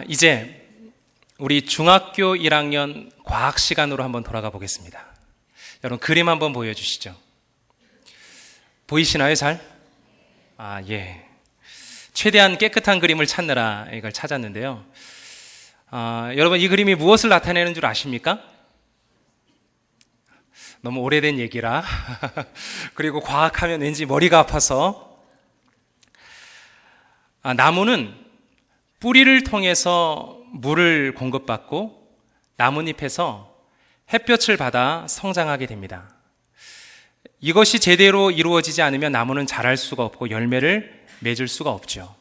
이제 우리 중학교 1학년 과학 시간으로 한번 돌아가 보겠습니다. 여러분 그림 한번 보여주시죠. 보이시나요, 잘? 예. 최대한 깨끗한 그림을 찾느라 이걸 찾았는데요. 여러분 이 그림이 무엇을 나타내는 줄 아십니까? 너무 오래된 얘기라 그리고 과학하면 왠지 머리가 아파서 나무는 뿌리를 통해서 물을 공급받고 나뭇잎에서 햇볕을 받아 성장하게 됩니다. 이것이 제대로 이루어지지 않으면 나무는 자랄 수가 없고 열매를 맺을 수가 없죠.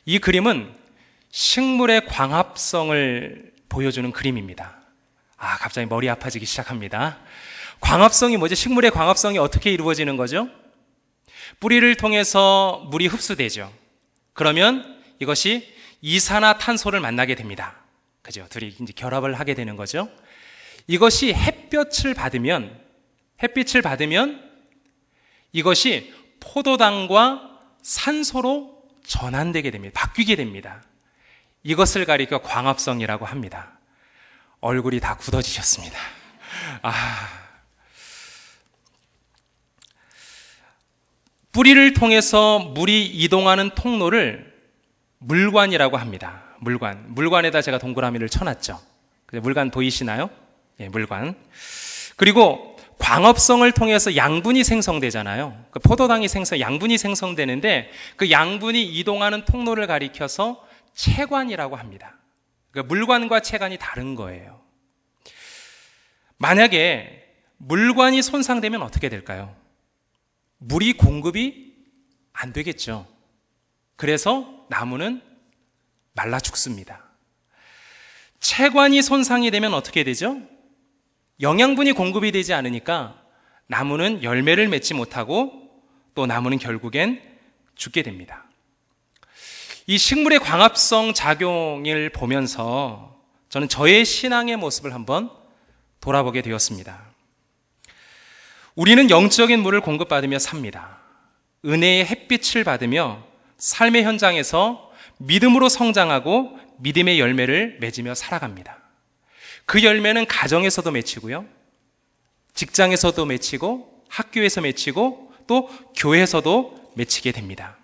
이 그림은 식물의 광합성을 보여주는 그림입니다. 갑자기 머리 아파지기 시작합니다. 광합성이 뭐죠? 식물의 광합성이 어떻게 이루어지는 거죠? 뿌리를 통해서 물이 흡수되죠. 그러면 이것이 이산화탄소를 만나게 됩니다. 그죠? 둘이 이제 결합을 하게 되는 거죠. 이것이 햇빛을 받으면 이것이 포도당과 산소로 전환되게 됩니다. 바뀌게 됩니다. 이것을 가리켜 광합성이라고 합니다. 얼굴이 다 굳어지셨습니다. 뿌리를 통해서 물이 이동하는 통로를 물관이라고 합니다. 물관에다 제가 동그라미를 쳐놨죠. 물관 보이시나요? 예, 물관. 그리고 광합성을 통해서 양분이 생성되잖아요. 포도당이 양분이 생성되는데 그 양분이 이동하는 통로를 가리켜서 체관이라고 합니다. 그러니까 물관과 체관이 다른 거예요. 만약에 물관이 손상되면 어떻게 될까요? 물이 공급이 안 되겠죠. 그래서 나무는 말라 죽습니다. 체관이 손상이 되면 어떻게 되죠? 영양분이 공급이 되지 않으니까 나무는 열매를 맺지 못하고 또 나무는 결국엔 죽게 됩니다. 이 식물의 광합성 작용을 보면서 저는 저의 신앙의 모습을 한번 돌아보게 되었습니다. 우리는 영적인 물을 공급받으며 삽니다. 은혜의 햇빛을 받으며 삶의 현장에서 믿음으로 성장하고 믿음의 열매를 맺으며 살아갑니다. 그 열매는 가정에서도 맺히고요, 직장에서도 맺히고, 학교에서 맺히고, 또 교회에서도 맺히게 됩니다.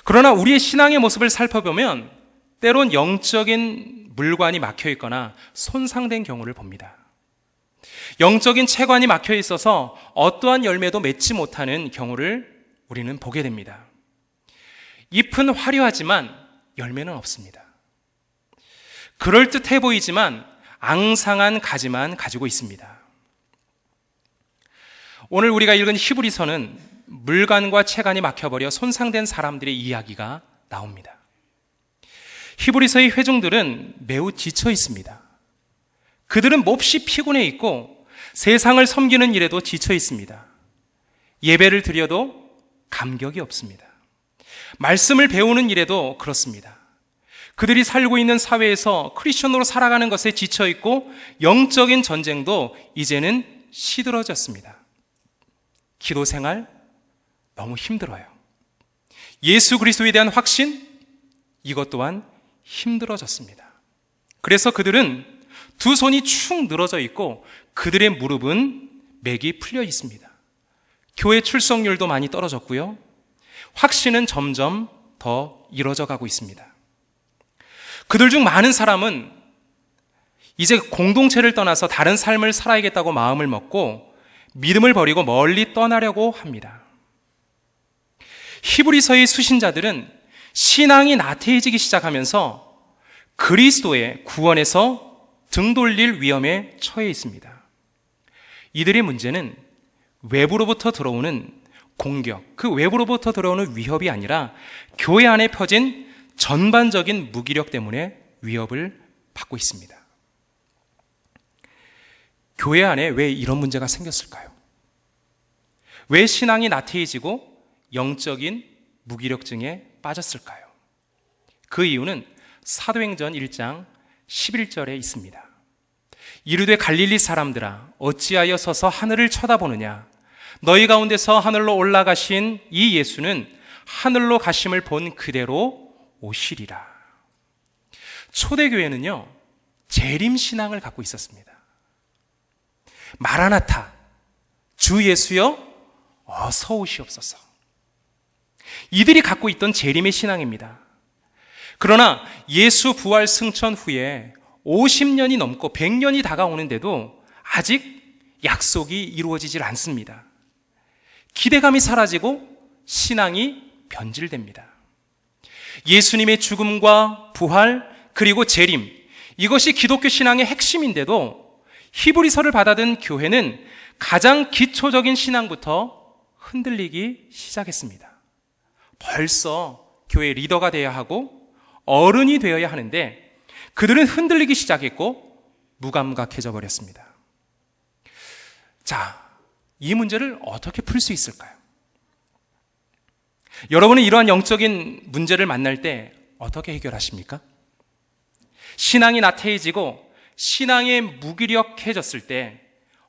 그러나 우리의 신앙의 모습을 살펴보면 때론 영적인 물관이 막혀 있거나 손상된 경우를 봅니다. 영적인 체관이 막혀 있어서 어떠한 열매도 맺지 못하는 경우를 우리는 보게 됩니다. 잎은 화려하지만 열매는 없습니다. 그럴듯해 보이지만 앙상한 가지만 가지고 있습니다. 오늘 우리가 읽은 히브리서는 물관과 체관이 막혀버려 손상된 사람들의 이야기가 나옵니다. 히브리서의 회중들은 매우 지쳐 있습니다. 그들은 몹시 피곤해 있고 세상을 섬기는 일에도 지쳐 있습니다. 예배를 드려도 감격이 없습니다. 말씀을 배우는 일에도 그렇습니다. 그들이 살고 있는 사회에서 크리스천으로 살아가는 것에 지쳐 있고 영적인 전쟁도 이제는 시들어졌습니다. 기도 생활 너무 힘들어요. 예수 그리스도에 대한 확신, 이것 또한 힘들어졌습니다. 그래서 그들은 두 손이 축 늘어져 있고 그들의 무릎은 맥이 풀려 있습니다. 교회 출석률도 많이 떨어졌고요, 확신은 점점 더 이뤄져 가고 있습니다. 그들 중 많은 사람은 이제 공동체를 떠나서 다른 삶을 살아야겠다고 마음을 먹고 믿음을 버리고 멀리 떠나려고 합니다. 히브리서의 수신자들은 신앙이 나태해지기 시작하면서 그리스도의 구원에서 등 돌릴 위험에 처해 있습니다. 이들의 문제는 외부로부터 들어오는 공격, 그 외부로부터 들어오는 위협이 아니라 교회 안에 펴진 전반적인 무기력 때문에 위협을 받고 있습니다. 교회 안에 왜 이런 문제가 생겼을까요? 왜 신앙이 나태해지고 영적인 무기력증에 빠졌을까요? 그 이유는 사도행전 1장 11절에 있습니다. 이르되 갈릴리 사람들아 어찌하여 서서 하늘을 쳐다보느냐, 너희 가운데서 하늘로 올라가신 이 예수는 하늘로 가심을 본 그대로 오시리라. 초대교회는요, 재림신앙을 갖고 있었습니다. 마라나타, 주 예수여 어서 오시옵소서. 이들이 갖고 있던 재림의 신앙입니다. 그러나 예수 부활 승천 후에 50년이 넘고 100년이 다가오는데도 아직 약속이 이루어지질 않습니다. 기대감이 사라지고 신앙이 변질됩니다. 예수님의 죽음과 부활 그리고 재림, 이것이 기독교 신앙의 핵심인데도 히브리서를 받아든 교회는 가장 기초적인 신앙부터 흔들리기 시작했습니다. 벌써 교회 리더가 되어야 하고 어른이 되어야 하는데 그들은 흔들리기 시작했고 무감각해져 버렸습니다. 자, 이 문제를 어떻게 풀 수 있을까요? 여러분은 이러한 영적인 문제를 만날 때 어떻게 해결하십니까? 신앙이 나태해지고 신앙이 무기력해졌을 때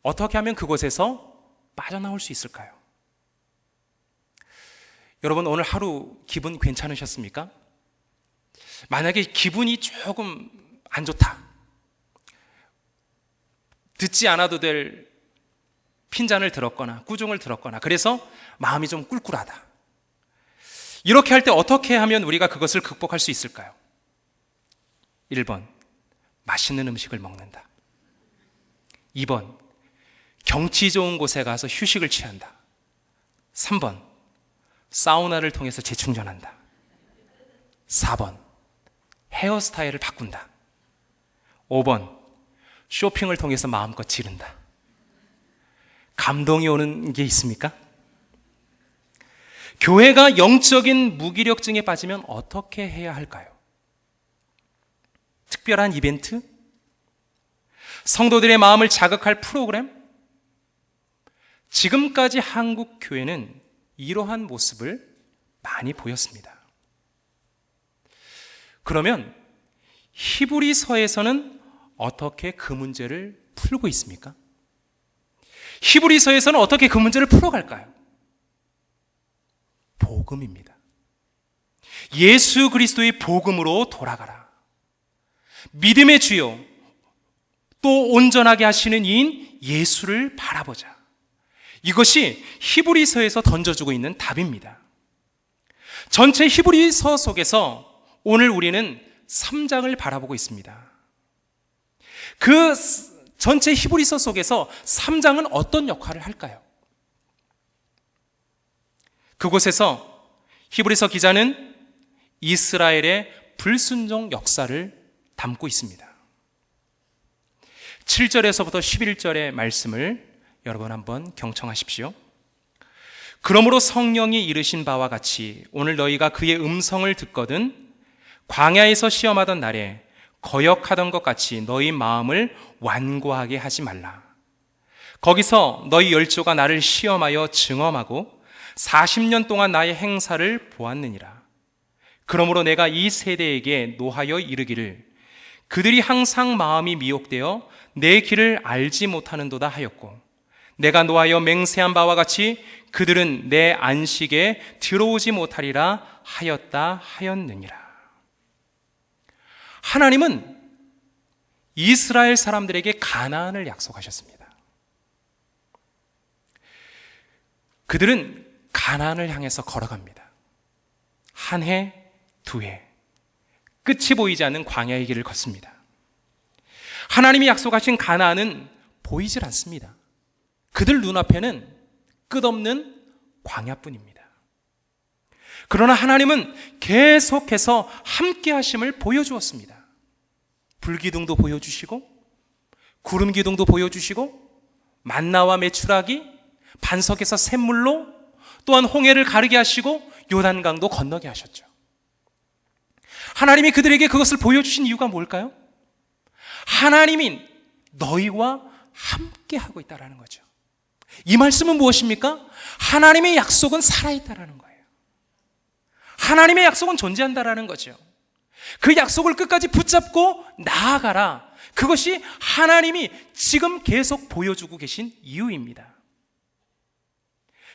어떻게 하면 그곳에서 빠져나올 수 있을까요? 여러분, 오늘 하루 기분 괜찮으셨습니까? 만약에 기분이 조금 안 좋다, 듣지 않아도 될 핀잔을 들었거나 꾸중을 들었거나 그래서 마음이 좀 꿀꿀하다, 이렇게 할 때 어떻게 하면 우리가 그것을 극복할 수 있을까요? 1번, 맛있는 음식을 먹는다. 2번, 경치 좋은 곳에 가서 휴식을 취한다. 3번, 사우나를 통해서 재충전한다. 4번, 헤어스타일을 바꾼다. 5번, 쇼핑을 통해서 마음껏 지른다. 감동이 오는 게 있습니까? 교회가 영적인 무기력증에 빠지면 어떻게 해야 할까요? 특별한 이벤트? 성도들의 마음을 자극할 프로그램? 지금까지 한국 교회는 이러한 모습을 많이 보였습니다. 그러면 히브리서에서는 어떻게 그 문제를 풀고 있습니까? 히브리서에서는 어떻게 그 문제를 풀어갈까요? 복음입니다. 예수 그리스도의 복음으로 돌아가라. 믿음의 주요 또 온전하게 하시는 이인 예수를 바라보자. 이것이 히브리서에서 던져주고 있는 답입니다. 전체 히브리서 속에서 오늘 우리는 3장을 바라보고 있습니다. 그 전체 히브리서 속에서 3장은 어떤 역할을 할까요? 그곳에서 히브리서 기자는 이스라엘의 불순종 역사를 담고 있습니다. 7절에서부터 11절의 말씀을 여러분 한번 경청하십시오. 그러므로 성령이 이르신 바와 같이 오늘 너희가 그의 음성을 듣거든 광야에서 시험하던 날에 거역하던 것 같이 너희 마음을 완고하게 하지 말라. 거기서 너희 열조가 나를 시험하여 증언하고 40년 동안 나의 행사를 보았느니라. 그러므로 내가 이 세대에게 노하여 이르기를 그들이 항상 마음이 미혹되어 내 길을 알지 못하는도다 하였고 내가 노하여 맹세한 바와 같이 그들은 내 안식에 들어오지 못하리라 하였다 하였느니라. 하나님은 이스라엘 사람들에게 가나안을 약속하셨습니다. 그들은 가나안을 향해서 걸어갑니다. 한 해, 두 해, 끝이 보이지 않는 광야의 길을 걷습니다. 하나님이 약속하신 가나안은 보이질 않습니다. 그들 눈앞에는 끝없는 광야뿐입니다. 그러나 하나님은 계속해서 함께 하심을 보여주었습니다. 불기둥도 보여주시고 구름기둥도 보여주시고 만나와 메추라기, 반석에서 샘물로 또한 홍해를 가르게 하시고 요단강도 건너게 하셨죠. 하나님이 그들에게 그것을 보여주신 이유가 뭘까요? 하나님이 너희와 함께 하고 있다는 거죠. 이 말씀은 무엇입니까? 하나님의 약속은 살아있다는 거예요. 하나님의 약속은 존재한다는 거죠. 그 약속을 끝까지 붙잡고 나아가라. 그것이 하나님이 지금 계속 보여주고 계신 이유입니다.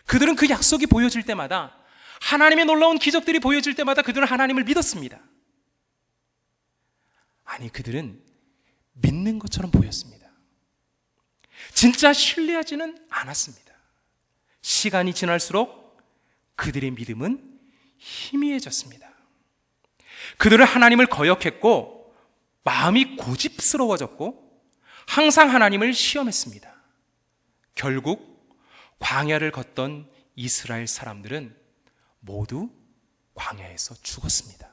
그들은 그 약속이 보여질 때마다, 하나님의 놀라운 기적들이 보여질 때마다 그들은 하나님을 믿었습니다. 아니, 그들은 믿는 것처럼 보였습니다. 진짜 신뢰하지는 않았습니다. 시간이 지날수록 그들의 믿음은 희미해졌습니다. 그들은 하나님을 거역했고 마음이 고집스러워졌고 항상 하나님을 시험했습니다. 결국 광야를 걷던 이스라엘 사람들은 모두 광야에서 죽었습니다.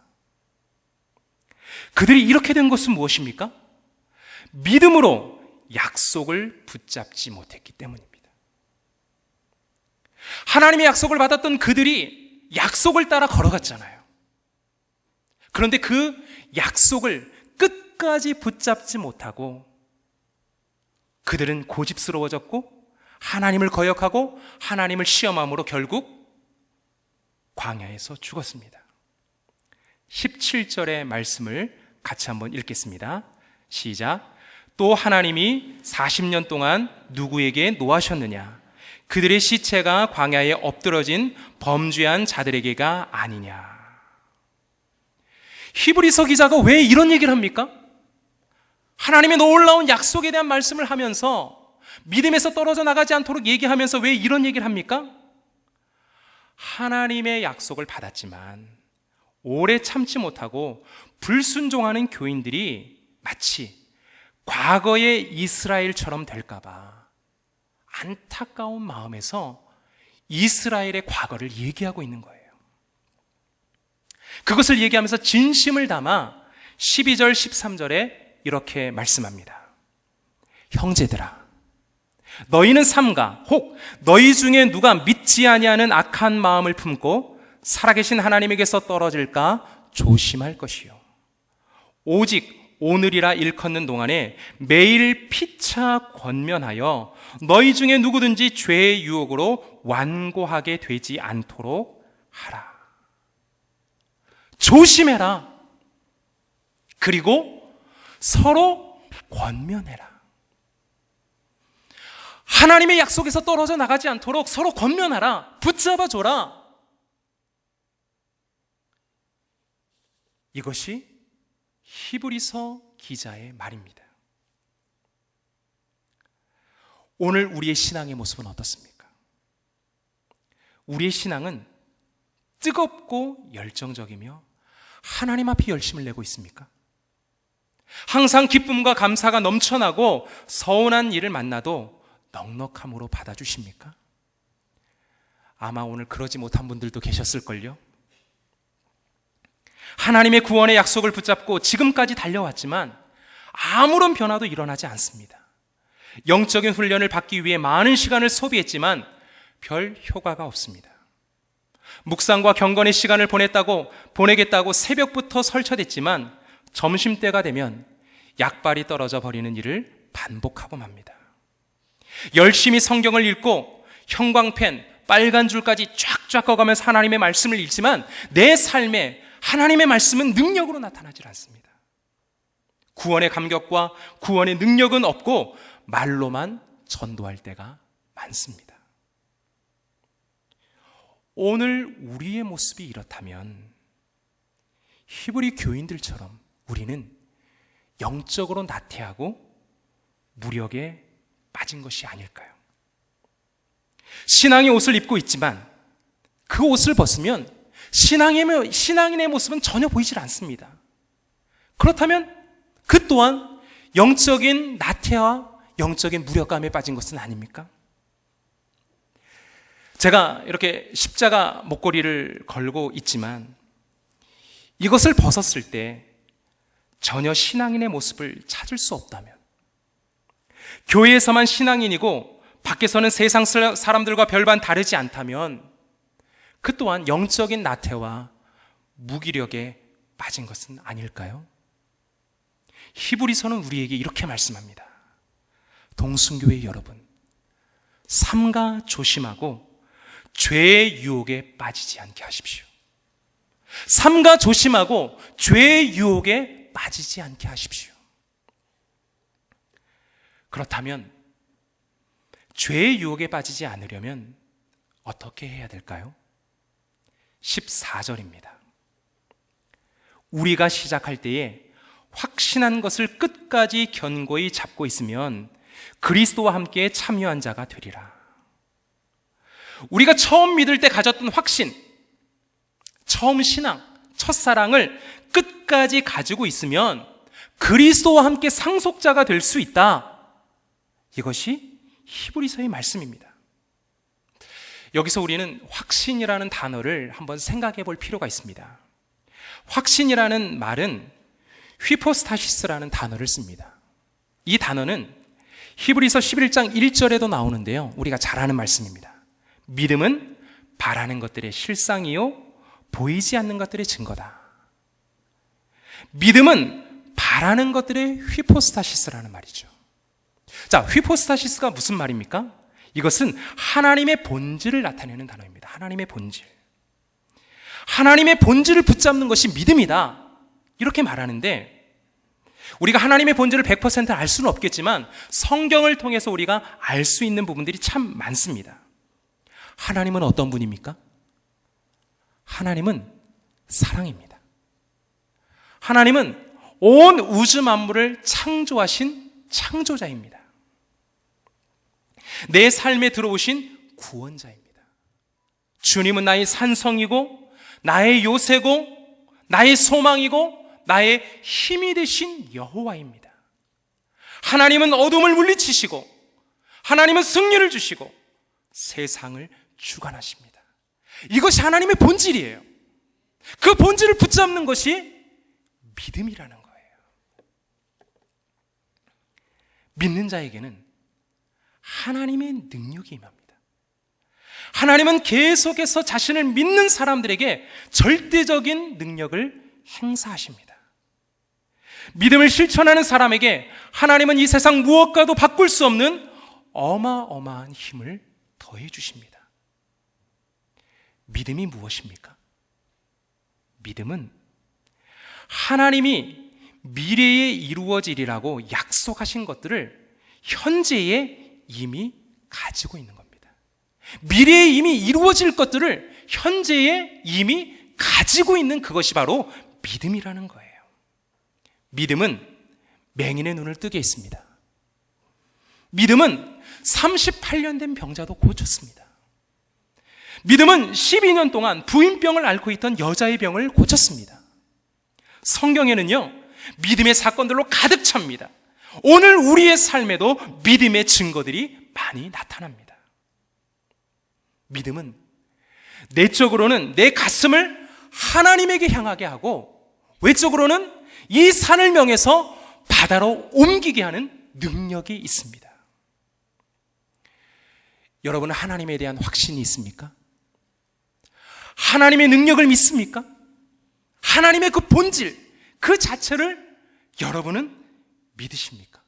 그들이 이렇게 된 것은 무엇입니까? 믿음으로 약속을 붙잡지 못했기 때문입니다. 하나님의 약속을 받았던 그들이 약속을 따라 걸어갔잖아요. 그런데 그 약속을 끝까지 붙잡지 못하고 그들은 고집스러워졌고 하나님을 거역하고 하나님을 시험함으로 결국 광야에서 죽었습니다. 17절의 말씀을 같이 한번 읽겠습니다. 시작. 또 하나님이 40년 동안 누구에게 노하셨느냐? 그들의 시체가 광야에 엎드러진 범죄한 자들에게가 아니냐. 히브리서 기자가 왜 이런 얘기를 합니까? 하나님의 놀라운 약속에 대한 말씀을 하면서 믿음에서 떨어져 나가지 않도록 얘기하면서 왜 이런 얘기를 합니까? 하나님의 약속을 받았지만 오래 참지 못하고 불순종하는 교인들이 마치 과거의 이스라엘처럼 될까봐 안타까운 마음에서 이스라엘의 과거를 얘기하고 있는 거예요. 그것을 얘기하면서 진심을 담아 12절 13절에 이렇게 말씀합니다. 형제들아, 너희는 삼가 혹 너희 중에 누가 믿지 아니하는 악한 마음을 품고 살아계신 하나님에게서 떨어질까 조심할 것이요. 오직 오늘이라 일컫는 동안에 매일 피차 권면하여 너희 중에 누구든지 죄의 유혹으로 완고하게 되지 않도록 하라. 조심해라. 그리고 서로 권면해라. 하나님의 약속에서 떨어져 나가지 않도록 서로 권면하라. 붙잡아줘라. 이것이 히브리서 기자의 말입니다. 오늘 우리의 신앙의 모습은 어떻습니까? 우리의 신앙은 뜨겁고 열정적이며 하나님 앞에 열심을 내고 있습니까? 항상 기쁨과 감사가 넘쳐나고 서운한 일을 만나도 넉넉함으로 받아주십니까? 아마 오늘 그러지 못한 분들도 계셨을걸요? 하나님의 구원의 약속을 붙잡고 지금까지 달려왔지만 아무런 변화도 일어나지 않습니다. 영적인 훈련을 받기 위해 많은 시간을 소비했지만 별 효과가 없습니다. 묵상과 경건의 시간을 보내겠다고 새벽부터 설쳐댔지만 점심때가 되면 약발이 떨어져 버리는 일을 반복하고 맙니다. 열심히 성경을 읽고 형광펜, 빨간 줄까지 쫙쫙 꺼가면서 하나님의 말씀을 읽지만 내 삶에 하나님의 말씀은 능력으로 나타나질 않습니다. 구원의 감격과 구원의 능력은 없고 말로만 전도할 때가 많습니다. 오늘 우리의 모습이 이렇다면 히브리 교인들처럼 우리는 영적으로 나태하고 무력에 빠진 것이 아닐까요? 신앙의 옷을 입고 있지만 그 옷을 벗으면 신앙인의 모습은 전혀 보이질 않습니다. 그렇다면 그 또한 영적인 나태와 영적인 무력감에 빠진 것은 아닙니까? 제가 이렇게 십자가 목걸이를 걸고 있지만 이것을 벗었을 때 전혀 신앙인의 모습을 찾을 수 없다면, 교회에서만 신앙인이고 밖에서는 세상 사람들과 별반 다르지 않다면 그 또한 영적인 나태와 무기력에 빠진 것은 아닐까요? 히브리서는 우리에게 이렇게 말씀합니다. 동순교회 여러분, 삼가 조심하고 죄의 유혹에 빠지지 않게 하십시오. 삼가 조심하고 죄의 유혹에 빠지지 않게 하십시오. 그렇다면 죄의 유혹에 빠지지 않으려면 어떻게 해야 될까요? 14절입니다. 우리가 시작할 때에 확신한 것을 끝까지 견고히 잡고 있으면 그리스도와 함께 참여한 자가 되리라. 우리가 처음 믿을 때 가졌던 확신, 처음 신앙, 첫사랑을 끝까지 가지고 있으면 그리스도와 함께 상속자가 될 수 있다. 이것이 히브리서의 말씀입니다. 여기서 우리는 확신이라는 단어를 한번 생각해 볼 필요가 있습니다. 확신이라는 말은 휘포스타시스라는 단어를 씁니다. 이 단어는 히브리서 11장 1절에도 나오는데요, 우리가 잘 아는 말씀입니다. 믿음은 바라는 것들의 실상이요 보이지 않는 것들의 증거다. 믿음은 바라는 것들의 휘포스타시스라는 말이죠. 자, 휘포스타시스가 무슨 말입니까? 이것은 하나님의 본질을 나타내는 단어입니다. 하나님의 본질. 하나님의 본질을 붙잡는 것이 믿음이다. 이렇게 말하는데, 우리가 하나님의 본질을 100% 알 수는 없겠지만 성경을 통해서 우리가 알 수 있는 부분들이 참 많습니다. 하나님은 어떤 분입니까? 하나님은 사랑입니다. 하나님은 온 우주 만물을 창조하신 창조자입니다. 내 삶에 들어오신 구원자입니다. 주님은 나의 산성이고 나의 요새고 나의 소망이고 나의 힘이 되신 여호와입니다. 하나님은 어둠을 물리치시고 하나님은 승리를 주시고 세상을 주관하십니다. 이것이 하나님의 본질이에요. 그 본질을 붙잡는 것이 믿음이라는 거예요. 믿는 자에게는 하나님의 능력이 임합니다. 하나님은 계속해서 자신을 믿는 사람들에게 절대적인 능력을 행사하십니다. 믿음을 실천하는 사람에게 하나님은 이 세상 무엇과도 바꿀 수 없는 어마어마한 힘을 더해 주십니다. 믿음이 무엇입니까? 믿음은 하나님이 미래에 이루어지리라고 약속하신 것들을 현재에 이미 가지고 있는 겁니다. 미래에 이미 이루어질 것들을 현재에 이미 가지고 있는 그것이 바로 믿음이라는 거예요. 믿음은 맹인의 눈을 뜨게 했습니다. 믿음은 38년 된 병자도 고쳤습니다. 믿음은 12년 동안 부인병을 앓고 있던 여자의 병을 고쳤습니다. 성경에는요, 믿음의 사건들로 가득 찹니다. 오늘 우리의 삶에도 믿음의 증거들이 많이 나타납니다. 믿음은 내적으로는 내 가슴을 하나님에게 향하게 하고 외적으로는 이 산을 명해서 바다로 옮기게 하는 능력이 있습니다. 여러분은 하나님에 대한 확신이 있습니까? 하나님의 능력을 믿습니까? 하나님의 그 본질, 그 자체를 여러분은 믿으십니까?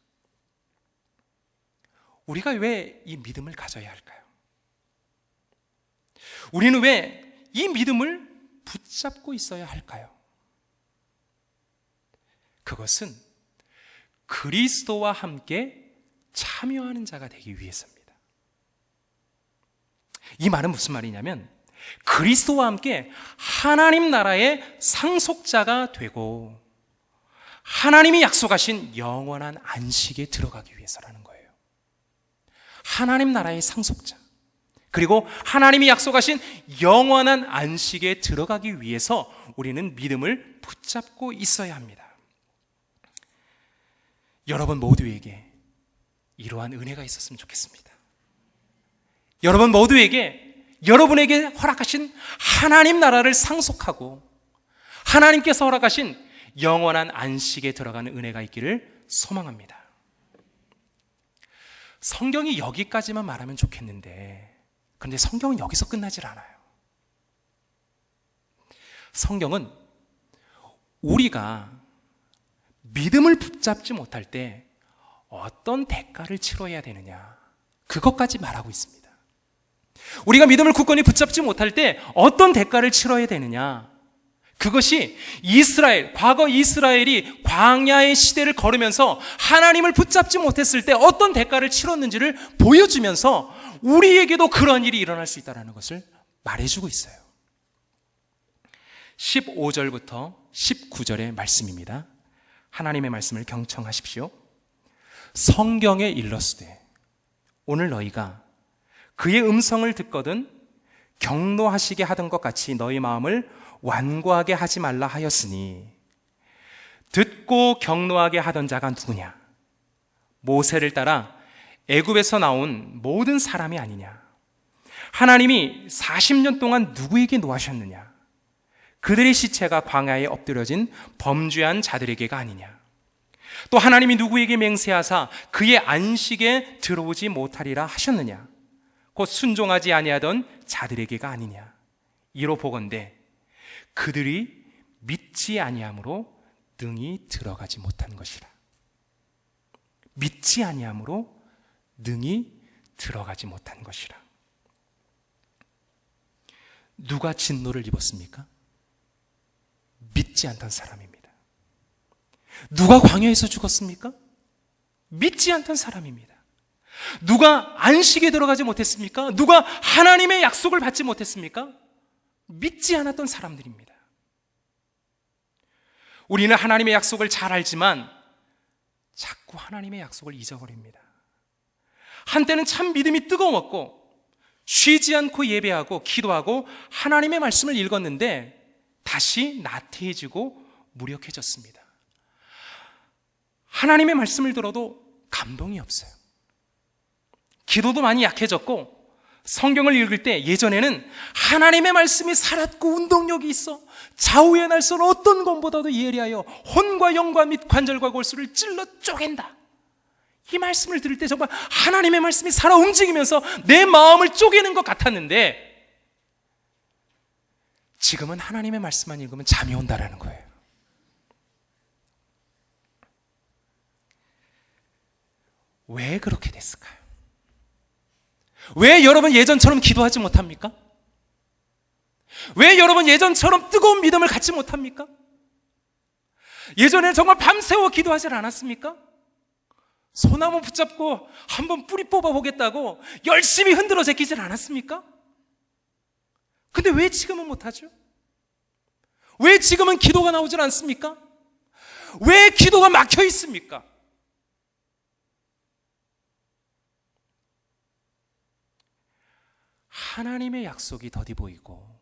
우리가 왜 이 믿음을 가져야 할까요? 우리는 왜 이 믿음을 붙잡고 있어야 할까요? 그것은 그리스도와 함께 참여하는 자가 되기 위해서입니다. 이 말은 무슨 말이냐면 그리스도와 함께 하나님 나라의 상속자가 되고 하나님이 약속하신 영원한 안식에 들어가기 위해서라는 거예요. 하나님 나라의 상속자, 그리고 하나님이 약속하신 영원한 안식에 들어가기 위해서 우리는 믿음을 붙잡고 있어야 합니다. 여러분 모두에게 이러한 은혜가 있었으면 좋겠습니다. 여러분 모두에게 여러분에게 허락하신 하나님 나라를 상속하고 하나님께서 허락하신 영원한 안식에 들어가는 은혜가 있기를 소망합니다. 성경이 여기까지만 말하면 좋겠는데, 그런데 성경은 여기서 끝나질 않아요. 성경은 우리가 믿음을 붙잡지 못할 때 어떤 대가를 치러야 되느냐, 그것까지 말하고 있습니다. 우리가 믿음을 굳건히 붙잡지 못할 때 어떤 대가를 치러야 되느냐, 그것이 과거 이스라엘이 광야의 시대를 걸으면서 하나님을 붙잡지 못했을 때 어떤 대가를 치렀는지를 보여주면서 우리에게도 그런 일이 일어날 수 있다는 것을 말해주고 있어요. 15절부터 19절의 말씀입니다. 하나님의 말씀을 경청하십시오. 성경에 일러스되 오늘 너희가 그의 음성을 듣거든 경노하시게 하던 것 같이 너희 마음을 완고하게 하지 말라 하였으니 듣고 경노하게 하던 자가 누구냐? 모세를 따라 애굽에서 나온 모든 사람이 아니냐? 하나님이 40년 동안 누구에게 노하셨느냐? 그들의 시체가 광야에 엎드려진 범죄한 자들에게가 아니냐? 또 하나님이 누구에게 맹세하사 그의 안식에 들어오지 못하리라 하셨느냐? 곧 순종하지 아니하던 자들에게가 아니냐? 이로 보건대 그들이 믿지 아니함으로 능히 들어가지 못한 것이라. 믿지 아니함으로 능히 들어가지 못한 것이라. 누가 진노를 입었습니까? 믿지 않던 사람입니다. 누가 광야에서 죽었습니까? 믿지 않던 사람입니다. 누가 안식에 들어가지 못했습니까? 누가 하나님의 약속을 받지 못했습니까? 믿지 않았던 사람들입니다. 우리는 하나님의 약속을 잘 알지만 자꾸 하나님의 약속을 잊어버립니다. 한때는 참 믿음이 뜨거웠고 쉬지 않고 예배하고 기도하고 하나님의 말씀을 읽었는데 다시 나태해지고 무력해졌습니다. 하나님의 말씀을 들어도 감동이 없어요. 기도도 많이 약해졌고 성경을 읽을 때 예전에는 하나님의 말씀이 살았고 운동력이 있어 좌우의 날선 어떤 것보다도 예리하여 혼과 영과 및 관절과 골수를 찔러 쪼갠다. 이 말씀을 들을 때 정말 하나님의 말씀이 살아 움직이면서 내 마음을 쪼개는 것 같았는데 지금은 하나님의 말씀만 읽으면 잠이 온다라는 거예요. 왜 그렇게 됐을까요? 왜 여러분 예전처럼 기도하지 못합니까? 왜 여러분 예전처럼 뜨거운 믿음을 갖지 못합니까? 예전에 정말 밤새워 기도하지 않았습니까? 소나무 붙잡고 한번 뿌리 뽑아보겠다고 열심히 흔들어 제끼질 않았습니까? 근데 왜 지금은 못하죠? 왜 지금은 기도가 나오질 않습니까? 왜 기도가 막혀 있습니까? 하나님의 약속이 더디 보이고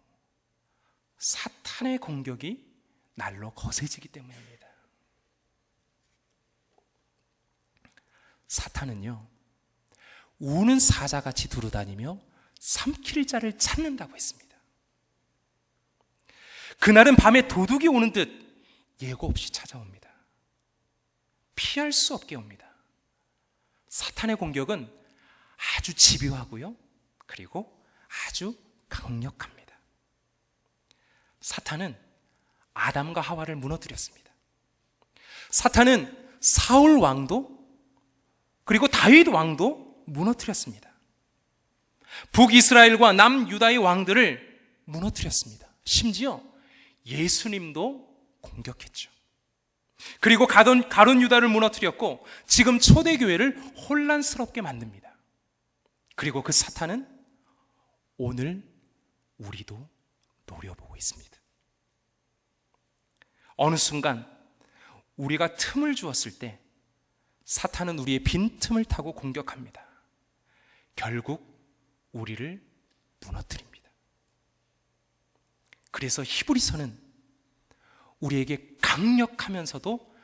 사탄의 공격이 날로 거세지기 때문입니다. 사탄은요, 우는 사자같이 두루다니며 삼킬 자를 찾는다고 했습니다. 그날은 밤에 도둑이 오는 듯 예고 없이 찾아옵니다. 피할 수 없게 옵니다. 사탄의 공격은 아주 집요하고요, 그리고 아주 강력합니다. 사탄은 아담과 하와를 무너뜨렸습니다. 사탄은 사울 왕도 그리고 다윗 왕도 무너뜨렸습니다. 북이스라엘과 남유다의 왕들을 무너뜨렸습니다. 심지어 예수님도 공격했죠. 그리고 가룟 유다를 무너뜨렸고 지금 초대교회를 혼란스럽게 만듭니다. 그리고 그 사탄은 오늘 우리도 노려보고 있습니다. 어느 순간 우리가 틈을 주었을 때 사탄은 우리의 빈틈을 타고 공격합니다. 결국 우리를 무너뜨립니다. 그래서 히브리서는 우리에게 강력하면서도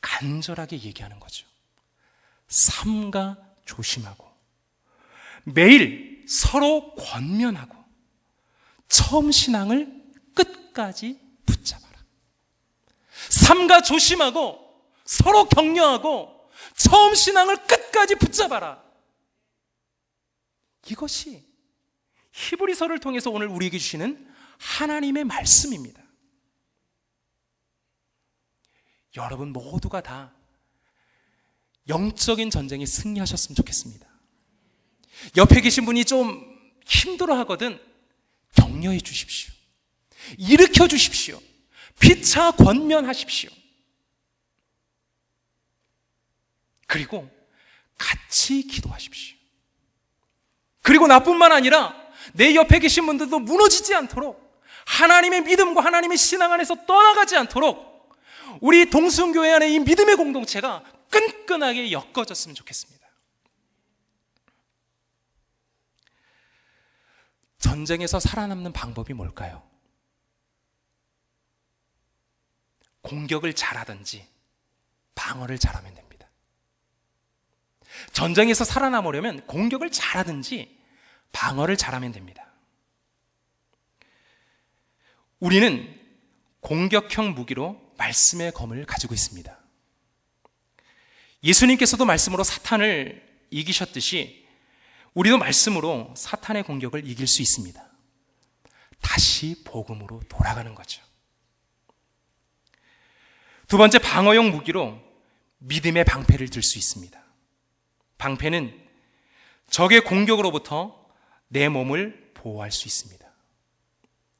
간절하게 얘기하는 거죠. 삼가 조심하고 매일 서로 권면하고 처음 신앙을 끝까지 붙잡아라. 삼가 조심하고 서로 격려하고 처음 신앙을 끝까지 붙잡아라. 이것이 히브리서를 통해서 오늘 우리에게 주시는 하나님의 말씀입니다. 여러분 모두가 다 영적인 전쟁에 승리하셨으면 좋겠습니다. 옆에 계신 분이 좀 힘들어 하거든 격려해 주십시오. 일으켜 주십시오. 피차 권면하십시오. 그리고 같이 기도하십시오. 그리고 나뿐만 아니라 내 옆에 계신 분들도 무너지지 않도록 하나님의 믿음과 하나님의 신앙 안에서 떠나가지 않도록 우리 동순교회 안에 이 믿음의 공동체가 끈끈하게 엮어졌으면 좋겠습니다. 전쟁에서 살아남는 방법이 뭘까요? 공격을 잘하든지 방어를 잘하면 됩니다. 전쟁에서 살아남으려면 공격을 잘하든지 방어를 잘하면 됩니다. 우리는 공격형 무기로 말씀의 검을 가지고 있습니다. 예수님께서도 말씀으로 사탄을 이기셨듯이 우리도 말씀으로 사탄의 공격을 이길 수 있습니다. 다시 복음으로 돌아가는 거죠. 두 번째, 방어용 무기로 믿음의 방패를 들 수 있습니다. 방패는 적의 공격으로부터 내 몸을 보호할 수 있습니다.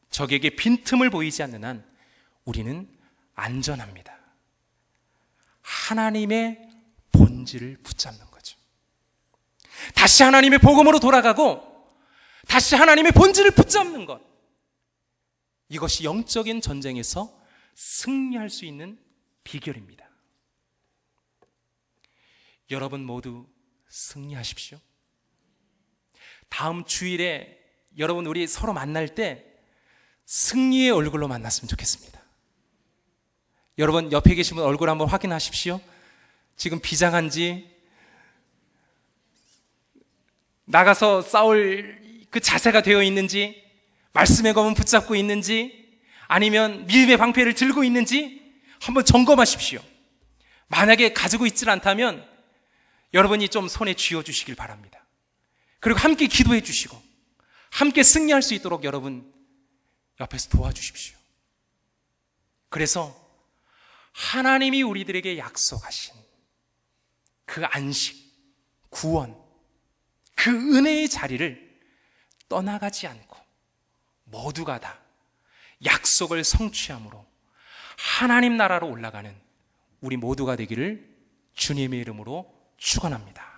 적에게 빈틈을 보이지 않는 한 우리는 안전합니다. 하나님의 본질을 붙잡는 거죠. 다시 하나님의 복음으로 돌아가고 다시 하나님의 본질을 붙잡는 것, 이것이 영적인 전쟁에서 승리할 수 있는 비결입니다. 여러분 모두 승리하십시오. 다음 주일에 여러분 우리 서로 만날 때 승리의 얼굴로 만났으면 좋겠습니다. 여러분 옆에 계신 분 얼굴 한번 확인하십시오. 지금 비장한지, 나가서 싸울 그 자세가 되어 있는지, 말씀의 검은 붙잡고 있는지, 아니면 믿음의 방패를 들고 있는지 한번 점검하십시오. 만약에 가지고 있질 않다면 여러분이 좀 손에 쥐어주시길 바랍니다. 그리고 함께 기도해 주시고 함께 승리할 수 있도록 여러분 옆에서 도와주십시오. 그래서 하나님이 우리들에게 약속하신 그 안식, 구원, 그 은혜의 자리를 떠나가지 않고 모두가 다 약속을 성취함으로 하나님 나라로 올라가는 우리 모두가 되기를 주님의 이름으로 축원합니다.